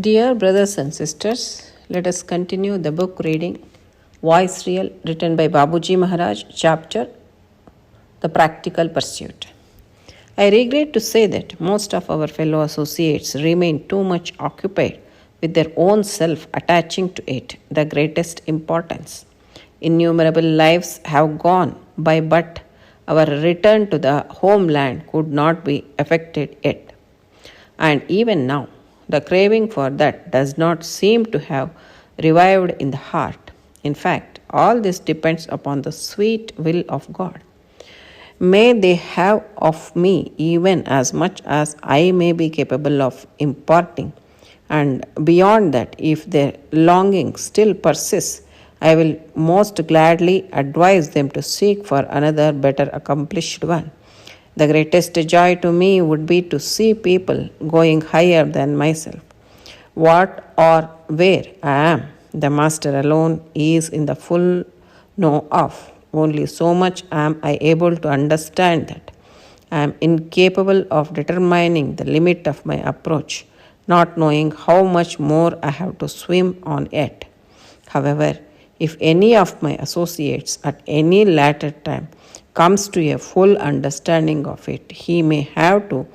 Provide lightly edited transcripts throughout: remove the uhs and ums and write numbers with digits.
Dear brothers and sisters, let us continue the book reading Voice Real, written by Babuji Maharaj, chapter The Practical Pursuit. I regret to say that most of our fellow associates remain too much occupied with their own self, attaching to it the greatest importance. Innumerable lives have gone by, but our return to the homeland could not be effected yet. And even now, the craving for that does not seem to have revived in the heart. In fact, all this depends upon the sweet will of God. May they have of me even as much as I may be capable of imparting, and beyond that, if their longing still persists, I will most gladly advise them to seek for another better accomplished one. The greatest joy to me would be to see people going higher than myself. What or where I am, the Master alone is in the full know of. Only so much am I able to understand that I am incapable of determining the limit of my approach, not knowing how much more I have to swim on yet. However, if any of my associates at any later time comes to a full understanding of it, he may have to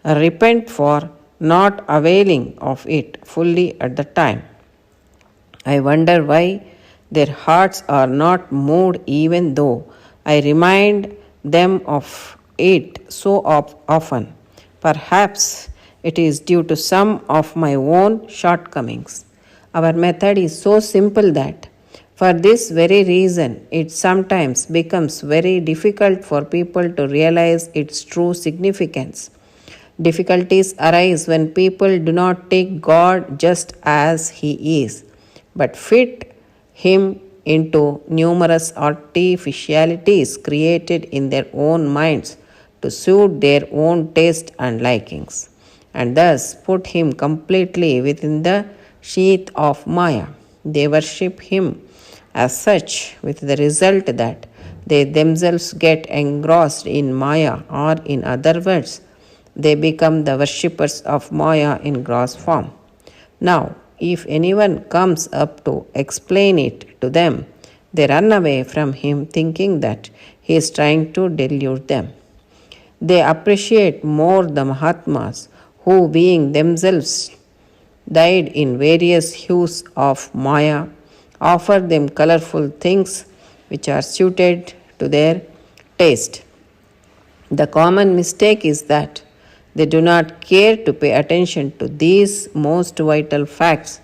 repent for not availing of it fully at the time. I wonder why their hearts are not moved even though I remind them of it so often. Perhaps it is due to some of my own shortcomings. Our method is so simple that for this very reason, it sometimes becomes very difficult for people to realize its true significance. Difficulties arise when people do not take God just as He is, but fit Him into numerous artificialities created in their own minds to suit their own taste and likings, and thus put Him completely within the sheath of Maya. They worship Him as such, with the result that they themselves get engrossed in Maya, or in other words, they become the worshippers of Maya in gross form. Now, if anyone comes up to explain it to them, they run away from him thinking that he is trying to delude them. They appreciate more the Mahatmas who, being themselves dyed in various hues of Maya, offer them colorful things which are suited to their taste. The common mistake is that they do not care to pay attention to these most vital facts,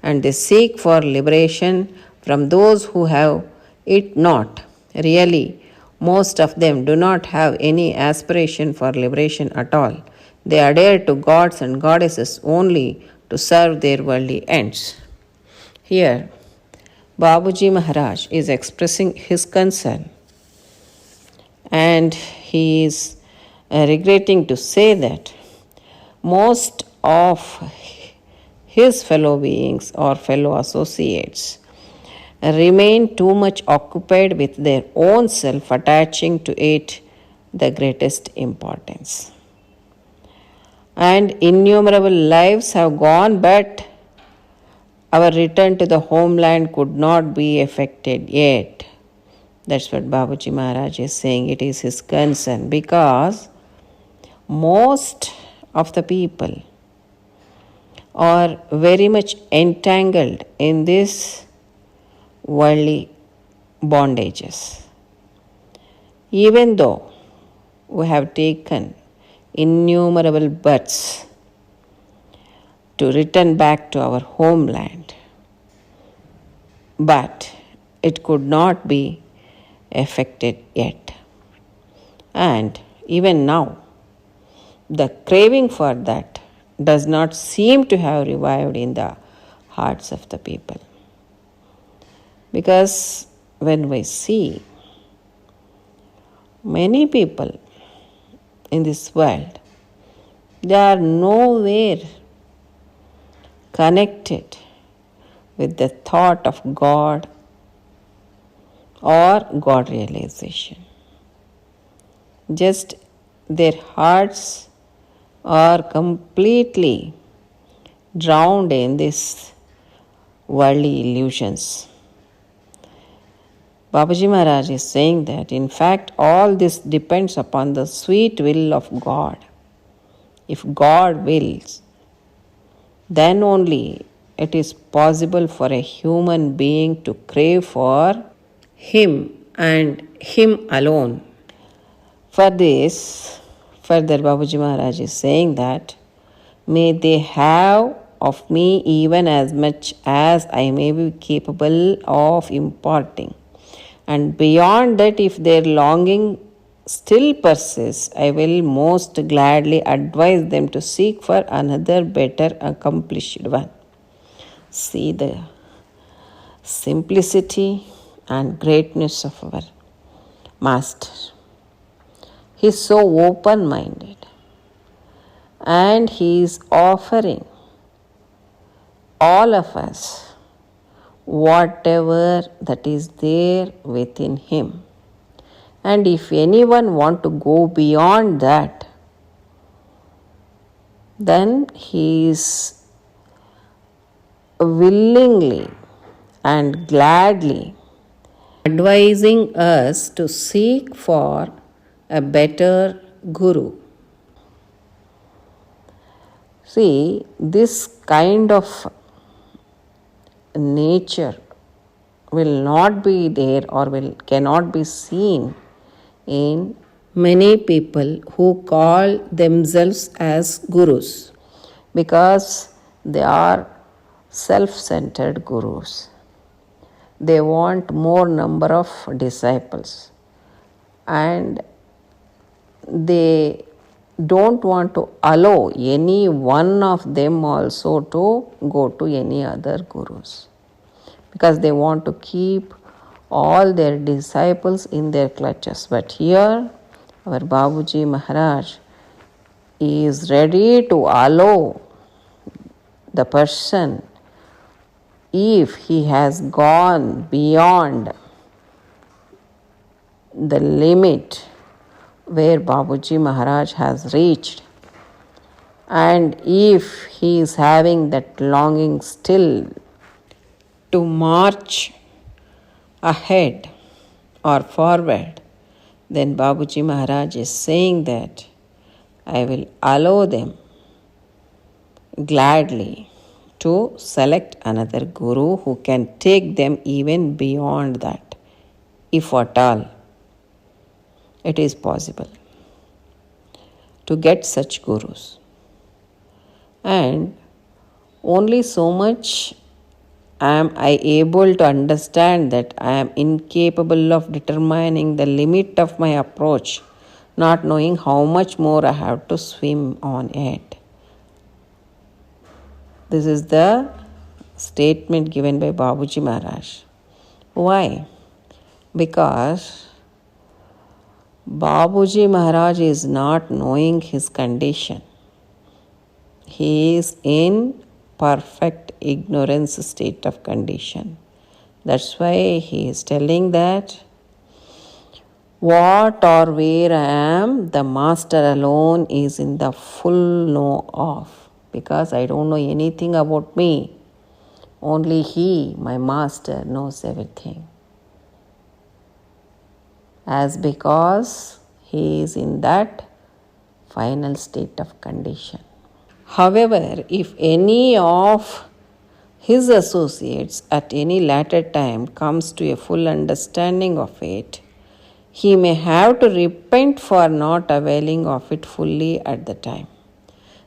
and they seek for liberation from those who have it not. Really, most of them do not have any aspiration for liberation at all. They adhere to gods and goddesses only to serve their worldly ends. Here, Babuji Maharaj is expressing his concern, and he is regretting to say that most of his fellow beings or fellow associates remain too much occupied with their own self, attaching to it the greatest importance. And innumerable lives have gone, but our return to the homeland could not be effected yet. That's what Babuji Maharaj is saying. It is his concern because most of the people are very much entangled in these worldly bondages. Even though we have taken innumerable births to return back to our homeland, but it could not be effected yet. And even now, the craving for that does not seem to have revived in the hearts of the people. Because when we see many people in this world, they are nowhere connected with the thought of God or God realization. Just their hearts are completely drowned in these worldly illusions. Babaji Maharaj is saying that in fact all this depends upon the sweet will of God. If God wills, then only it is possible for a human being to crave for Him and Him alone. For this, further Babaji Maharaj is saying that may they have of me even as much as I may be capable of imparting. And beyond that, if their longing still persists, I will most gladly advise them to seek for another better accomplished one. See the simplicity and greatness of our Master. He is so open-minded and he is offering all of us whatever that is there within him. And if anyone want to go beyond that, then he is willingly and gladly advising us to seek for a better guru. See, this kind of nature will not be there or cannot be seen in many people who call themselves as gurus, because they are self-centered gurus. They want more number of disciples and they don't want to allow any one of them also to go to any other gurus, because they want to keep all their disciples in their clutches. But here our Babuji Maharaj is ready to allow the person, if he has gone beyond the limit where Babuji Maharaj has reached, and if he is having that longing still to march ahead or forward, then Babuji Maharaj is saying that I will allow them gladly to select another guru who can take them even beyond that, if at all it is possible to get such gurus. And only so much am I able to understand that I am incapable of determining the limit of my approach, not knowing how much more I have to swim on it. This is the statement given by Babuji Maharaj. Why? Because Babuji Maharaj is not knowing his condition. He is in perfect ignorance state of condition. That's why he is telling that what or where I am, the Master alone is in the full know of. Because I don't know anything about me. Only he, my Master, knows everything. As because he is in that final state of condition. However, if any of his associates at any later time comes to a full understanding of it, he may have to repent for not availing of it fully at the time.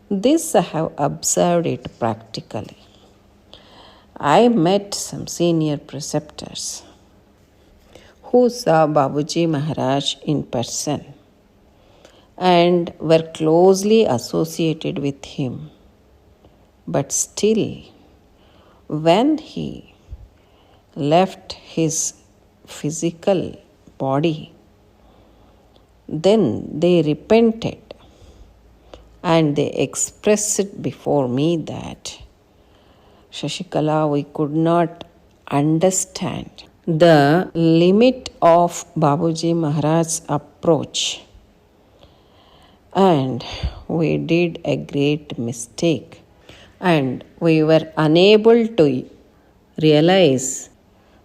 This I have observed it practically. I met some senior preceptors who saw Babuji Maharaj in person and were closely associated with him. But still, when he left his physical body, then they repented and they expressed it before me that, Shashikala, we could not understand the limit of Babuji Maharaj's approach, and we did a great mistake. and we were unable to realize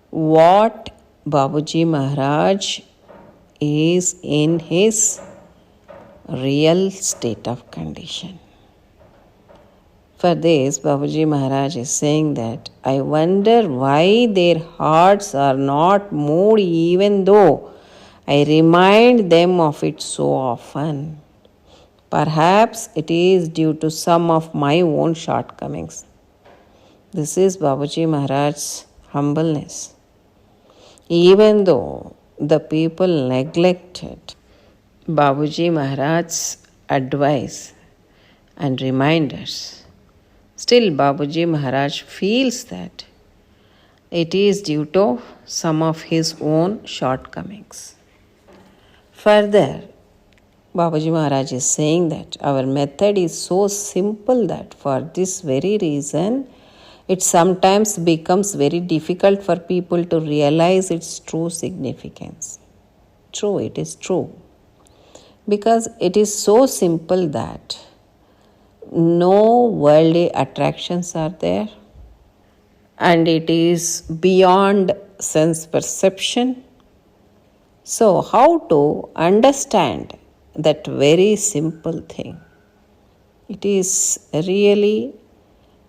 what Babuji Maharaj is in his real state of condition. For this, Babuji Maharaj is saying that I wonder why their hearts are not moved even though I remind them of it so often. Perhaps it is due to some of my own shortcomings. This is Babuji Maharaj's humbleness. Even though the people neglected Babuji Maharaj's advice and reminders, still Babuji Maharaj feels that it is due to some of his own shortcomings. Further, Babuji Maharaj is saying that our method is so simple that for this very reason, it sometimes becomes very difficult for people to realize its true significance. True, it is true. Because it is so simple that no worldly attractions are there, and it is beyond sense perception. So, how to understand that very simple thing? It is really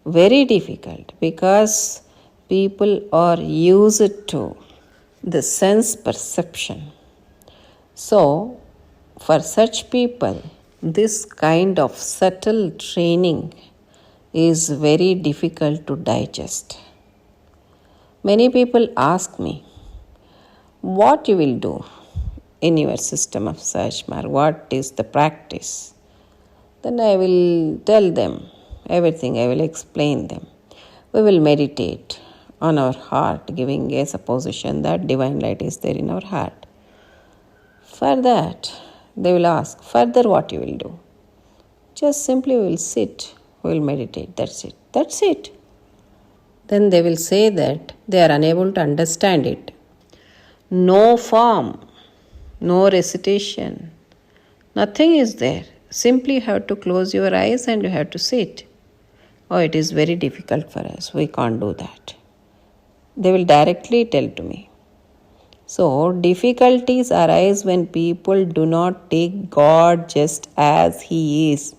very difficult because people are used to the sense perception. So, for such people, this kind of subtle training is very difficult to digest. Many people ask me, what you will do in your system of Sajmar? What is the practice? Then I will tell them everything, I will explain them. We will meditate on our heart, giving a supposition that divine light is there in our heart. For that, they will ask, further what you will do? Just simply we will sit, we will meditate, that's it. That's it. Then they will say that they are unable to understand it. No form, no recitation, nothing is there. Simply you have to close your eyes and you have to sit. Oh, it is very difficult for us, we can't do that. They will directly tell to me. So, difficulties arise when people do not take God just as He is,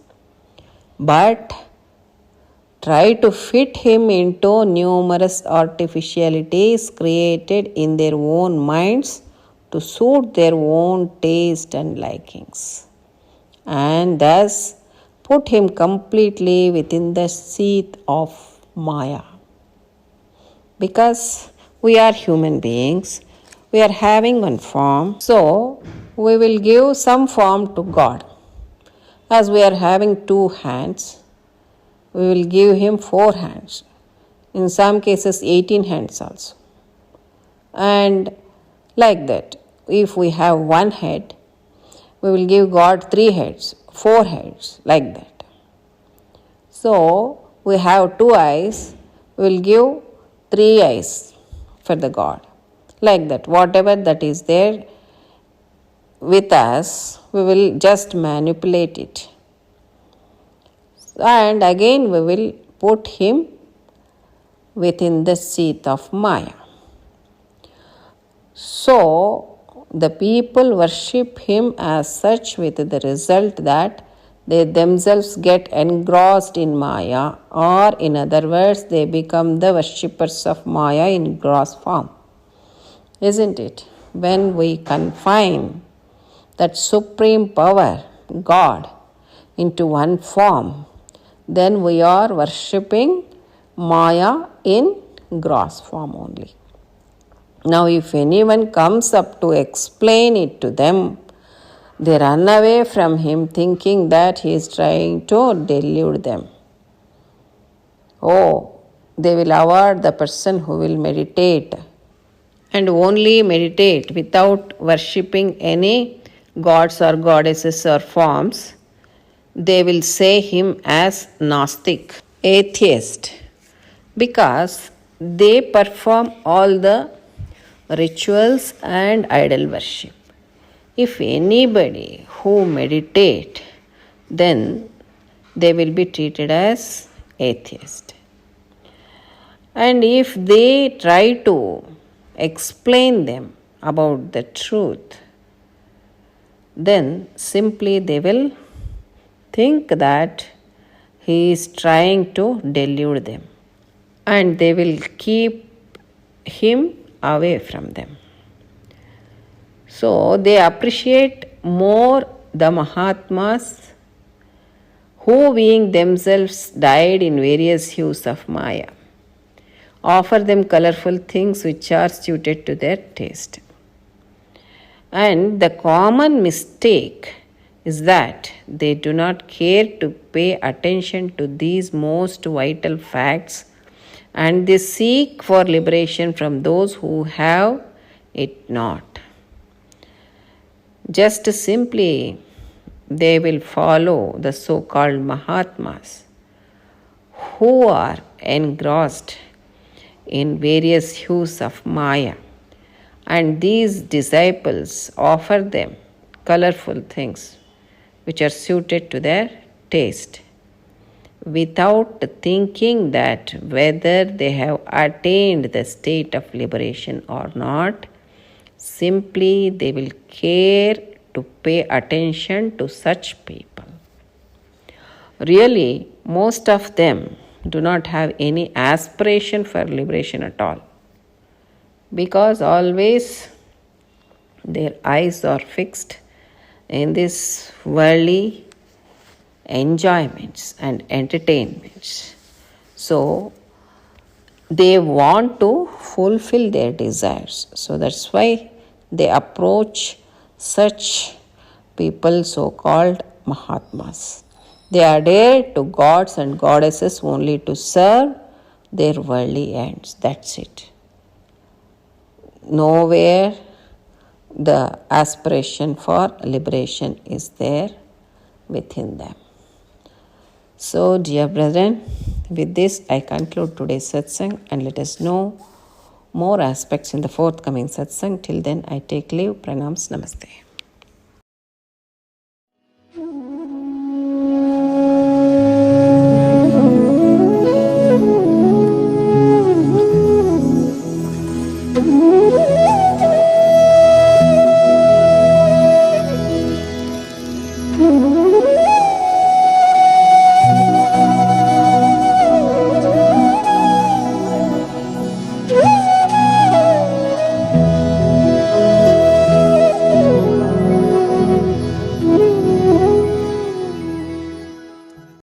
but try to fit Him into numerous artificialities created in their own minds to suit their own taste and likings, and thus put Him completely within the sheath of Maya. Because we are human beings, we are having one form, so we will give some form to God. As we are having 2 hands, we will give Him 4 hands. In some cases, 18 hands also. And like that, if we have 1 head, we will give God 3 heads, 4 heads, like that. So, we have 2 eyes, we will give 3 eyes for the God. Like that, whatever that is there with us, we will just manipulate it. And again we will put Him within the sheath of Maya. So, the people worship Him as such, with the result that they themselves get engrossed in Maya, or in other words, they become the worshippers of Maya in gross form. Isn't it? When we confine that supreme power, God, into one form, then we are worshipping Maya in gross form only. Now, if anyone comes up to explain it to them, they run away from him thinking that he is trying to delude them. Oh, they will avoid the person who will meditate and only meditate without worshipping any gods or goddesses or forms. They will say him as Gnostic, atheist, because they perform all the rituals and idol worship. If anybody who meditate, then they will be treated as atheist. And if they try to explain them about the truth, then simply they will think that he is trying to delude them, and they will keep him away from them. So they appreciate more the Mahatmas who, being themselves dyed in various hues of Maya, offer them colorful things which are suited to their taste. And the common mistake is that they do not care to pay attention to these most vital facts, and they seek for liberation from those who have it not. Just simply, they will follow the so-called Mahatmas who are engrossed in various hues of Maya, and these disciples offer them colorful things which are suited to their taste, without thinking that whether they have attained the state of liberation or not. Simply they will care to pay attention to such people. Really, most of them do not have any aspiration for liberation at all, because always their eyes are fixed in this worldly enjoyments and entertainments. So they want to fulfill their desires. So that's why they approach such people, so-called Mahatmas. They adhere to gods and goddesses only to serve their worldly ends. That's it. Nowhere the aspiration for liberation is there within them. So, dear brethren, with this I conclude today's satsang, and let us know more aspects in the forthcoming satsang. Till then, I take leave. Pranams. Namaste.